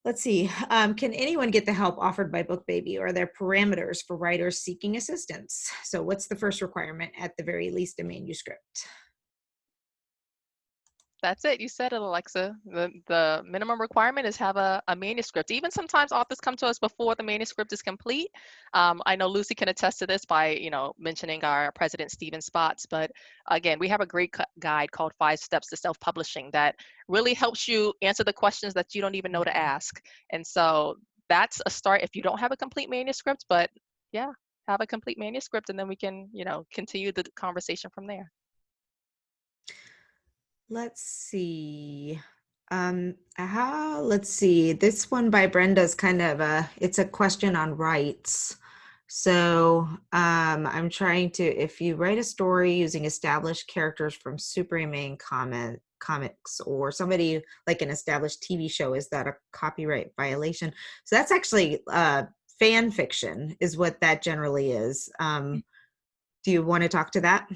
[SPEAKER 1] Let's see. Can anyone get the help offered by BookBaby, or are there parameters for writers seeking assistance? So what's the first requirement? At the very least, a manuscript.
[SPEAKER 2] That's it. You said it, Alexa. The minimum requirement is have a manuscript. Even sometimes authors come to us before the manuscript is complete. I know Lucy can attest to this by, mentioning our president, Stephen Spots. But again, we have a great guide called 5 Steps to Self-Publishing that really helps you answer the questions that you don't even know to ask. And so that's a start if you don't have a complete manuscript, but yeah, have a complete manuscript and then we can, continue the conversation from there.
[SPEAKER 1] Let's see. Let's see. This one by Brenda is kind of it's a question on rights. So I'm trying to, if you write a story using established characters from Superman comics or somebody like an established TV show, is that a copyright violation? So that's actually fan fiction is what that generally is. Do you want to talk to that?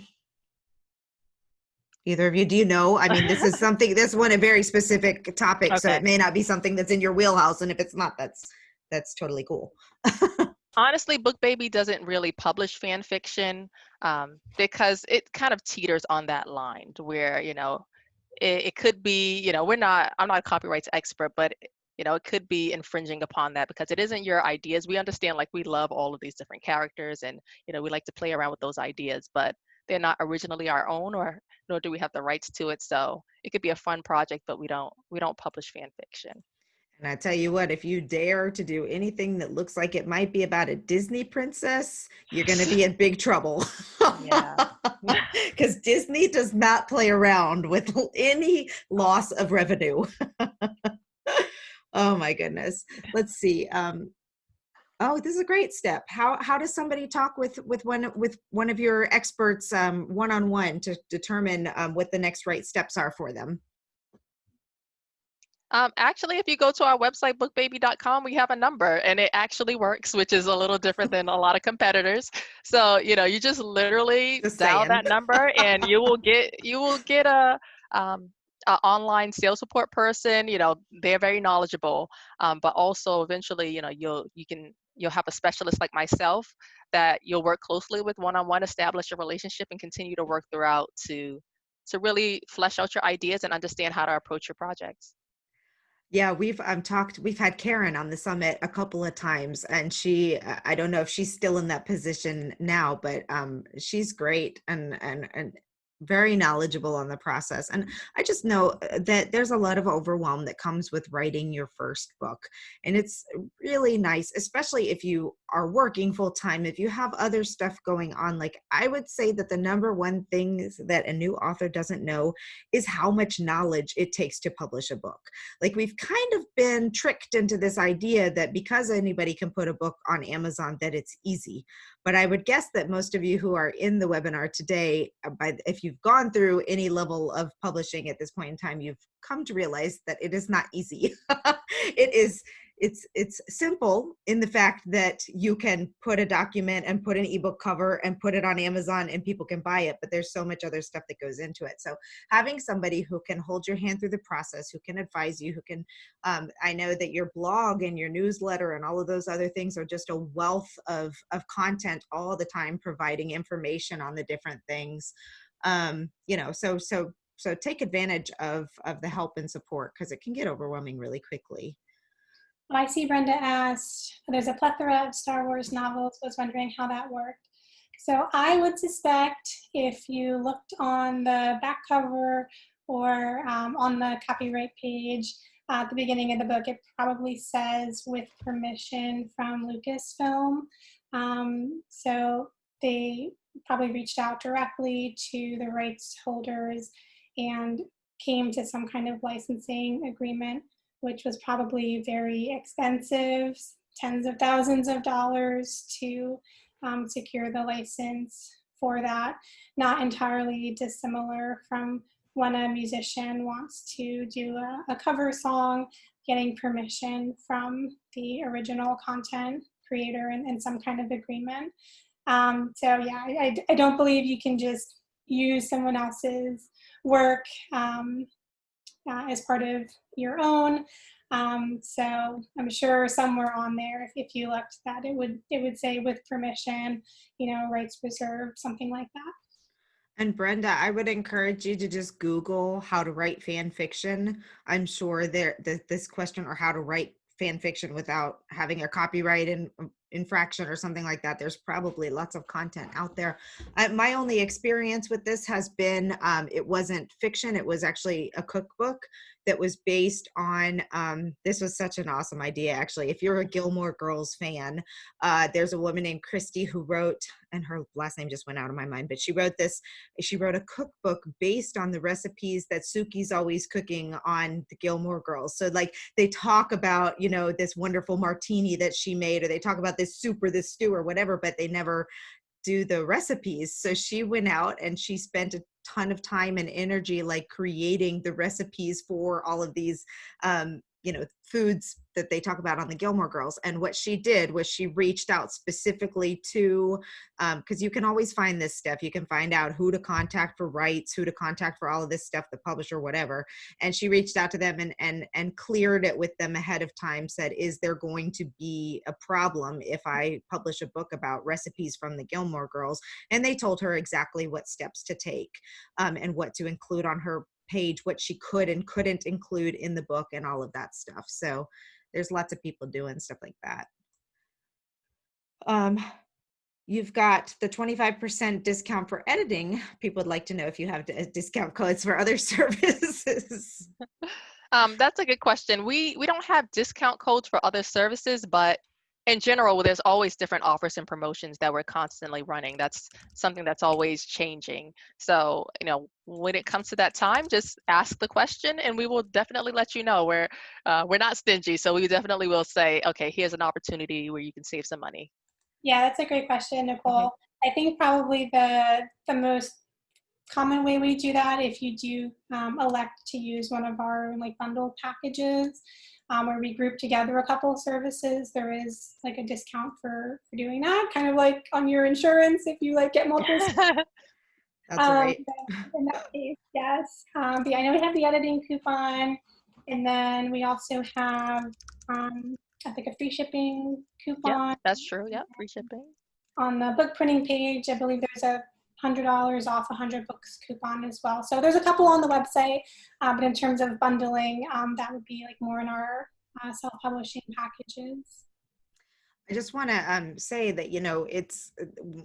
[SPEAKER 1] Either of you, do you know? I mean, this is one a very specific topic, so
[SPEAKER 2] Okay.
[SPEAKER 1] it may not be something that's in your wheelhouse. And if it's not, that's totally cool.
[SPEAKER 2] Honestly, BookBaby doesn't really publish fan fiction because it kind of teeters on that line to where, it could be, I'm not a copyrights expert, but it could be infringing upon that because it isn't your ideas. We understand, like, we love all of these different characters and, we like to play around with those ideas, but they're not originally our own, or nor do we have the rights to it. So it could be a fun project, but we don't publish fan fiction.
[SPEAKER 1] And I tell you what, if you dare to do anything that looks like it might be about a Disney princess, you're going to be in big trouble.
[SPEAKER 2] Yeah.
[SPEAKER 1] Because Disney does not play around with any loss of revenue. Oh my goodness. Let's see. Oh, this is a great step. How does somebody talk with one of your experts one-on-one to determine what the next right steps are for them?
[SPEAKER 2] Actually, if you go to our website, bookbaby.com, we have a number and it actually works, which is a little different than a lot of competitors. So, you just literally dial that number and you will get a online sales support person. They're very knowledgeable, but also eventually, you'll have a specialist like myself that you'll work closely with one-on-one, establish a relationship, and continue to work throughout to really flesh out your ideas and understand how to approach your projects.
[SPEAKER 1] Yeah, we've had Karen on the summit a couple of times, and I don't know if she's still in that position now, but she's great and very knowledgeable on the process. And I just know that there's a lot of overwhelm that comes with writing your first book. And it's really nice, especially if you are working full time, if you have other stuff going on. Like, I would say that the number one thing that a new author doesn't know is how much knowledge it takes to publish a book. Like, we've kind of been tricked into this idea that because anybody can put a book on Amazon, that it's easy. But I would guess that most of you who are in the webinar today, if you've gone through any level of publishing at this point in time, you've come to realize that it is not easy. It's simple in the fact that you can put a document and put an ebook cover and put it on Amazon and people can buy it, but there's so much other stuff that goes into it. So having somebody who can hold your hand through the process, who can advise you, who can, I know that your blog and your newsletter and all of those other things are just a wealth of content all the time, providing information on the different things. So take advantage of the help and support, because it can get overwhelming really quickly.
[SPEAKER 3] Well, I see Brenda asked, there's a plethora of Star Wars novels, was wondering how that worked. So I would suspect if you looked on the back cover or on the copyright page at the beginning of the book, it probably says with permission from Lucasfilm. So they probably reached out directly to the rights holders and came to some kind of licensing agreement, which was probably very expensive, tens of thousands of dollars to secure the license for that. Not entirely dissimilar from when a musician wants to do a cover song, getting permission from the original content creator and some kind of agreement. So yeah, I don't believe you can just use someone else's work as part of your own. So I'm sure somewhere on there, if you looked, that it would say with permission, rights reserved, something like that.
[SPEAKER 1] And Brenda, I would encourage you to just Google how to write fan fiction. I'm sure this question, or how to write fan fiction without having a copyright infraction or something like that, there's probably lots of content out there. My only experience with this has been, it wasn't fiction. It was actually a cookbook that was based on, this was such an awesome idea, actually. If you're a Gilmore Girls fan, there's a woman named Christy who wrote, and her last name just went out of my mind, but she wrote a cookbook based on the recipes that Suki's always cooking on the Gilmore Girls. So like they talk about, you know, this wonderful martini that she made, or they talk about this soup or this stew or whatever, but they never do the recipes. So she went out and she spent a ton of time and energy like creating the recipes for all of these you know, foods that they talk about on the Gilmore Girls. And what she did was she reached out specifically to, because you can always find this stuff. You can find out who to contact for rights, who to contact for all of this stuff, the publisher, whatever. And she reached out to them and cleared it with them ahead of time, said, is there going to be a problem if I publish a book about recipes from the Gilmore Girls? And they told her exactly what steps to take and what to include on her page, what she could and couldn't include in the book and all of that stuff. So there's lots of people doing stuff like that. You've got the 25% discount for editing. People would like to know if you have discount codes for other services.
[SPEAKER 2] That's a good question. We don't have discount codes for other services, but in general, there's always different offers and promotions that we're constantly running. That's something that's always changing. So, you know, when it comes to that time, just ask the question and we will definitely let you know. We're not stingy, so we definitely will say, okay, here's an opportunity where you can save some money.
[SPEAKER 3] Yeah, that's a great question, Nicole. I think probably the most common way we do that, if you do elect to use one of our like bundled packages, where we group together a couple of services, there is like a discount for doing that, kind of like on your insurance if you like get multiple.
[SPEAKER 1] That's right.
[SPEAKER 3] In that case, yes. But yeah, I know we have the editing coupon, and then we also have I think a free shipping coupon.
[SPEAKER 2] Yep, that's true. Yep, free shipping.
[SPEAKER 3] On the book printing page, I believe there's a $100 off 100 books coupon as well. So there's a couple on the website, but in terms of bundling, that would be like more in our self-publishing packages.
[SPEAKER 1] I just want to say that, you know, it's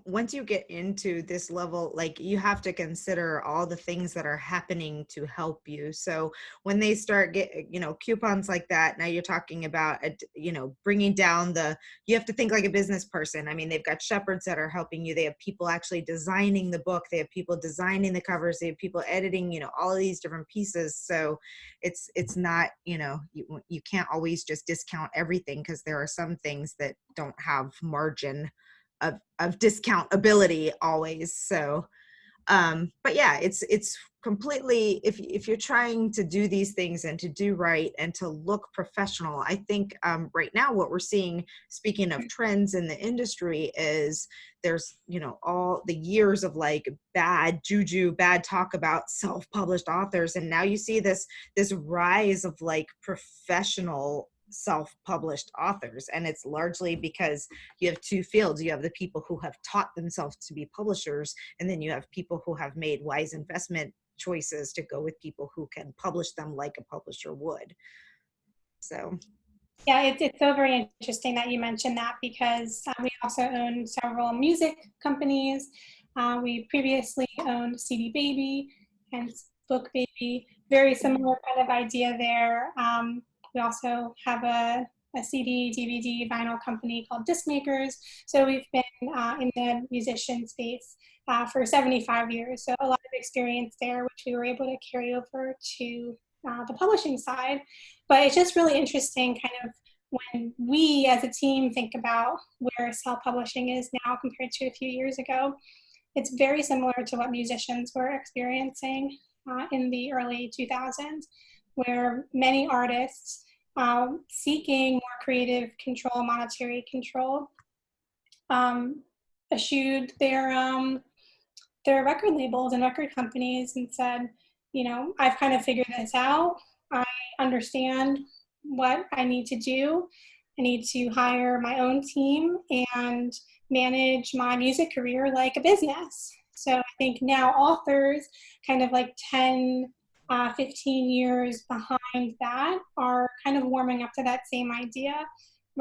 [SPEAKER 1] once you get into this level, like you have to consider all the things that are happening to help you. So when they start you know, coupons like that, now you're talking about, you know, bringing down you have to think like a business person. I mean, they've got shepherds that are helping you. They have people actually designing the book. They have people designing the covers. They have people editing, you know, all of these different pieces. So it's not, you know, you can't always just discount everything because there are some things that don't have margin of discount ability always. So but yeah, it's completely, if you're trying to do these things and to do right and to look professional, I think right now what we're seeing, speaking of trends in the industry, is there's, you know, all the years of like bad juju, bad talk about self-published authors, and now you see this rise of like professional self-published authors, and it's largely because you have two fields. You have the people who have taught themselves to be publishers, and then you have people who have made wise investment choices to go with people who can publish them like a publisher would. So
[SPEAKER 3] yeah, it's so very interesting that you mentioned that, because we also own several music companies. We previously owned CD Baby and BookBaby, very similar kind of idea there. We also have a CD, DVD, vinyl company called Disc Makers. So we've been in the musician space for 75 years. So a lot of experience there, which we were able to carry over to the publishing side. But it's just really interesting kind of when we as a team think about where self-publishing is now compared to a few years ago. It's very similar to what musicians were experiencing in the early 2000s, where many artists seeking more creative control, monetary control, eschewed their record labels and record companies and said, you know, I've kind of figured this out. I understand what I need to do. I need to hire my own team and manage my music career like a business. So I think now authors, kind of like 10, 15 years behind that, are kind of warming up to that same idea,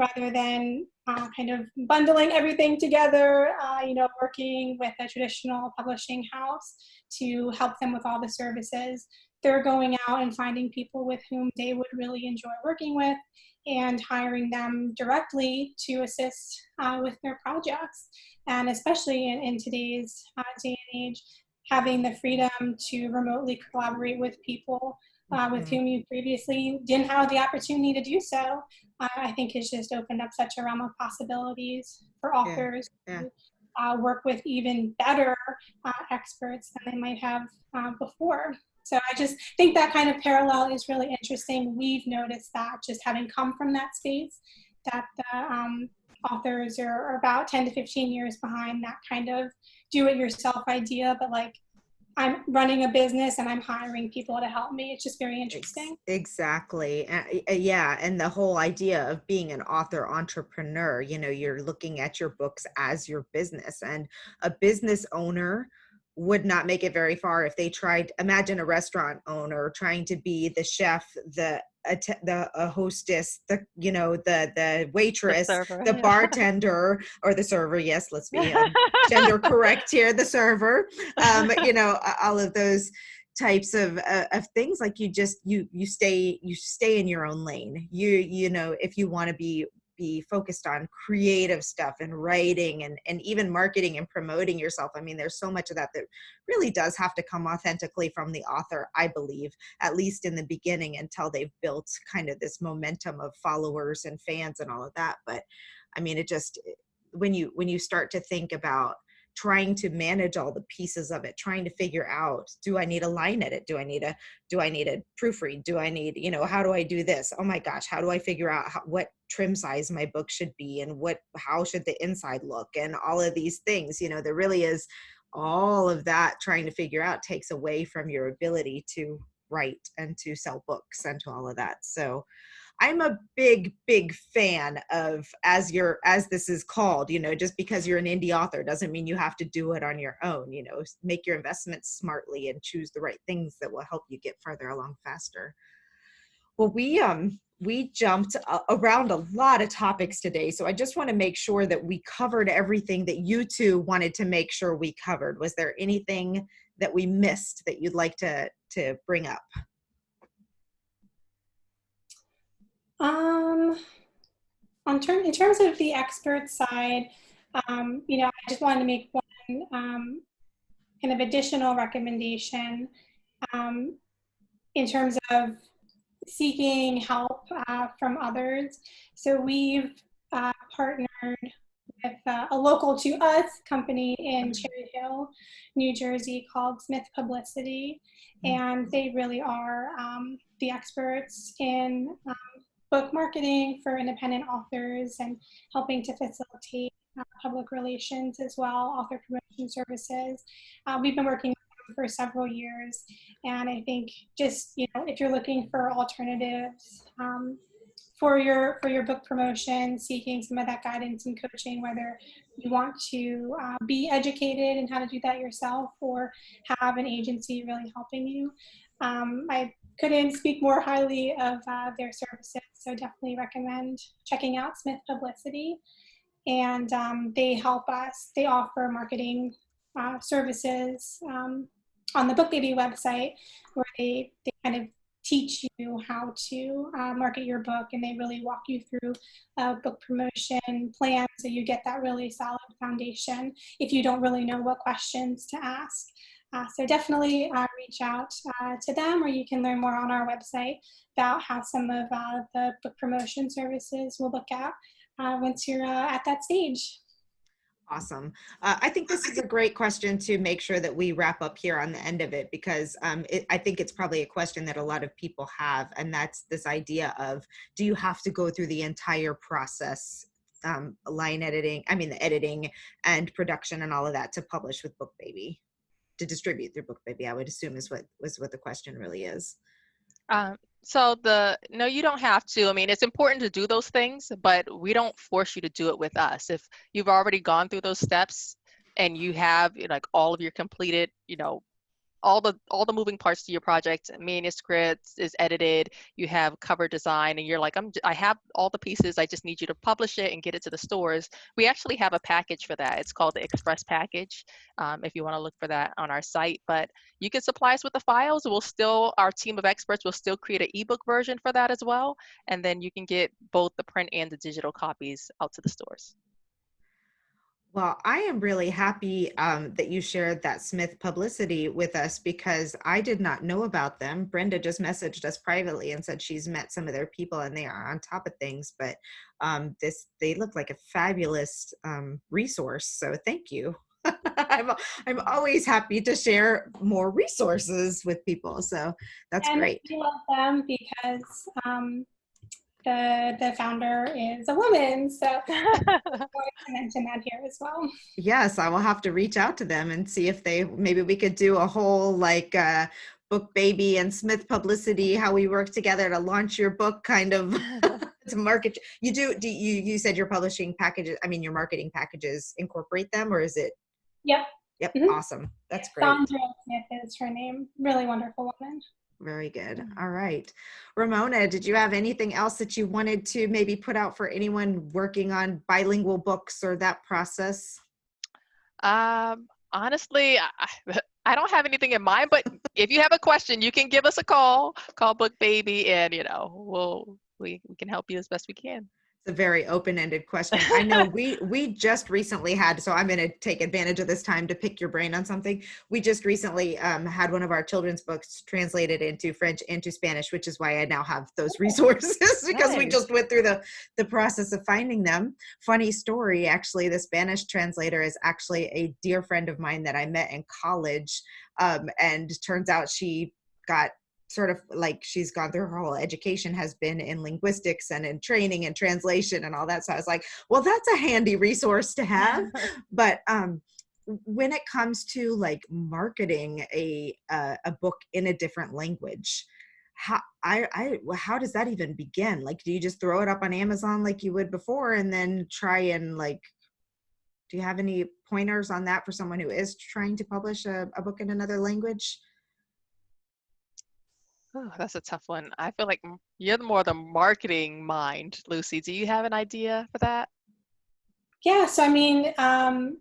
[SPEAKER 3] rather than kind of bundling everything together, working with a traditional publishing house to help them with all the services. They're going out and finding people with whom they would really enjoy working with and hiring them directly to assist with their projects. And especially in today's day and age, having the freedom to remotely collaborate with people with whom you previously didn't have the opportunity to do so, I think has just opened up such a realm of possibilities for authors to work with even better experts than they might have before. So I just think that kind of parallel is really interesting. We've noticed that, just having come from that space, that the authors are about 10 to 15 years behind that kind of do-it-yourself idea, but like, I'm running a business and I'm hiring people to help me. It's just very interesting.
[SPEAKER 1] Exactly. Yeah. And the whole idea of being an author entrepreneur, you're looking at your books as your business, and a business owner would not make it very far if they tried. Imagine a restaurant owner trying to be the chef, the hostess, the waitress, the bartender, or the server. Yes, let's be gender correct here. The server, all of those types of things. Like you stay in your own lane. If you want to be focused on creative stuff and writing and even marketing and promoting yourself. I mean, there's so much of that really does have to come authentically from the author, I believe, at least in the beginning, until they've built kind of this momentum of followers and fans and all of that. But I mean, when you start to think about trying to manage all the pieces of it, trying to figure out, do I need a line edit? Do I need a proofread? Do I need, how do I do this? Oh my gosh, how do I figure out what trim size my book should be, and how should the inside look, and all of these things? There really is all of that. Trying to figure out takes away from your ability to write and to sell books and to all of that. So I'm a big fan of, as this is called, just because you're an indie author doesn't mean you have to do it on your own. Make your investments smartly and choose the right things that will help you get further along faster. Well, we jumped around a lot of topics today, so I just want to make sure that we covered everything that you two wanted to make sure we covered. Was there anything that we missed that you'd like to bring up?
[SPEAKER 3] In terms of the expert side, I just wanted to make one kind of additional recommendation in terms of seeking help from others. So we've partnered with a local to us company in Cherry Hill, New Jersey, called Smith Publicity, and they really are the experts in book marketing for independent authors and helping to facilitate public relations as well, author promotion services. We've been working with them for several years, and I think just, if you're looking for alternatives for your book promotion, seeking some of that guidance and coaching, whether you want to be educated in how to do that yourself or have an agency really helping you, I couldn't speak more highly of their services, so definitely recommend checking out Smith Publicity. And they help us. They offer marketing services on the BookBaby website, where they kind of teach you how to market your book, and they really walk you through a book promotion plan so you get that really solid foundation if you don't really know what questions to ask. So definitely reach out to them, or you can learn more on our website about how some of the book promotion services will look at once you're at that stage.
[SPEAKER 1] Awesome. I think this is a great question to make sure that we wrap up here on the end of it, because I think it's probably a question that a lot of people have, and that's this idea of, do you have to go through the entire process, the editing and production and all of that, to publish with BookBaby, to distribute through BookBaby, I would assume is what the question really is.
[SPEAKER 2] No, you don't have to. I mean, it's important to do those things, but we don't force you to do it with us. If you've already gone through those steps and you have like all of your completed, all the moving parts to your project. Manuscript is edited, you have cover design, and you're like, I have all the pieces, I just need you to publish it and get it to the stores. We actually have a package for that. It's called the Express package, if you want to look for that on our site. But you can supply us with the files. Our team of experts will still create an ebook version for that as well, and then you can get both the print and the digital copies out to the stores.
[SPEAKER 1] Well, I am really happy that you shared that Smith publicity with us, because I did not know about them. Brenda just messaged us privately and said she's met some of their people and they are on top of things. But they look like a fabulous resource. So thank you. I'm always happy to share more resources with people. So that's great.
[SPEAKER 3] We love them because the founder is a woman, so I wanted to mention that here as well.
[SPEAKER 1] Yes, I will have to reach out to them and see if maybe we could do a whole like BookBaby and Smith publicity, how we work together to launch your book, kind of to market. You said your publishing packages, your marketing packages incorporate them, or is it?
[SPEAKER 3] Yep.
[SPEAKER 1] Yep.
[SPEAKER 3] Mm-hmm.
[SPEAKER 1] Awesome. That's great.
[SPEAKER 3] Sandra Smith is her name. Really wonderful woman.
[SPEAKER 1] Very good. All right. Ramona, did you have anything else that you wanted to maybe put out for anyone working on bilingual books or that process?
[SPEAKER 2] Honestly, I don't have anything in mind, but if you have a question, you can give us a call BookBaby, and we can help you as best we can.
[SPEAKER 1] It's a very open-ended question. I know we just recently had, so I'm going to take advantage of this time to pick your brain on something. We just recently had one of our children's books translated into French and to Spanish, which is why I now have those resources because we just went through the process of finding them. Funny story, actually, the Spanish translator is actually a dear friend of mine that I met in college, and turns out she got sort of like, she's gone through her whole education has been in linguistics and in training and translation and all that. So I was like, well, that's a handy resource to have. But when it comes to like marketing a book in a different language, how does that even begin? Like, do you just throw it up on Amazon like you would before and then try and like, do you have any pointers on that for someone who is trying to publish a book in another language?
[SPEAKER 2] Oh, that's a tough one. I feel like you're more the marketing mind, Lucy. Do you have an idea for that?
[SPEAKER 3] Yeah, so I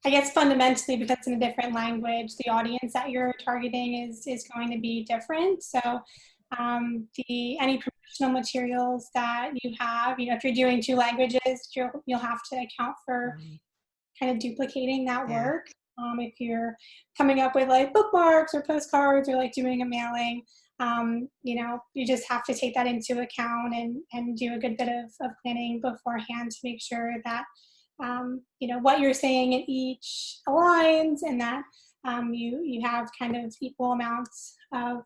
[SPEAKER 3] guess fundamentally, because it's in a different language, the audience that you're targeting is going to be different. So any promotional materials that you have, if you're doing 2 languages, you'll have to account for kind of duplicating that work. If you're coming up with like bookmarks or postcards or like doing a mailing, you just have to take that into account and do a good bit of planning beforehand to make sure that, what you're saying in each aligns, and that you have kind of equal amounts of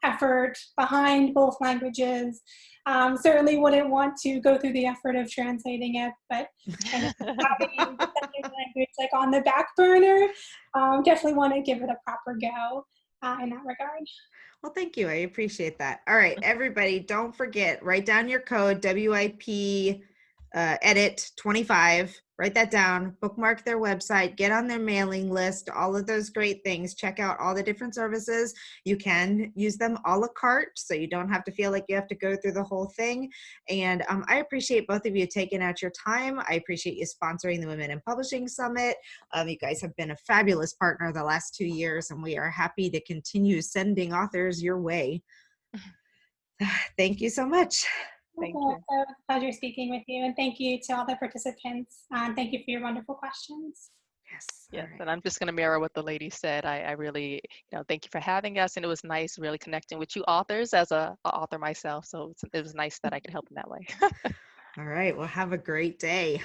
[SPEAKER 3] effort behind both languages. Certainly wouldn't want to go through the effort of translating it, but kind of having the second language like on the back burner, definitely want to give it a proper go in that regard.
[SPEAKER 1] Well, thank you. I appreciate that. All right, everybody, don't forget, write down your code, WIP edit 25. Write that down, bookmark their website, get on their mailing list, all of those great things. Check out all the different services. You can use them a la carte, so you don't have to feel like you have to go through the whole thing. And I appreciate both of you taking out your time. I appreciate you sponsoring the Women in Publishing Summit. You guys have been a fabulous partner the last 2 years, and we are happy to continue sending authors your way. Thank you so much.
[SPEAKER 2] Thank you.
[SPEAKER 3] It was a pleasure speaking with you, and thank you to all the participants. Thank you for your wonderful questions.
[SPEAKER 2] Yes, and I'm just going to mirror what the lady said. I really, thank you for having us, and it was nice really connecting with you authors as a author myself. So it was nice that I could help in that way.
[SPEAKER 1] All right, well, have a great day.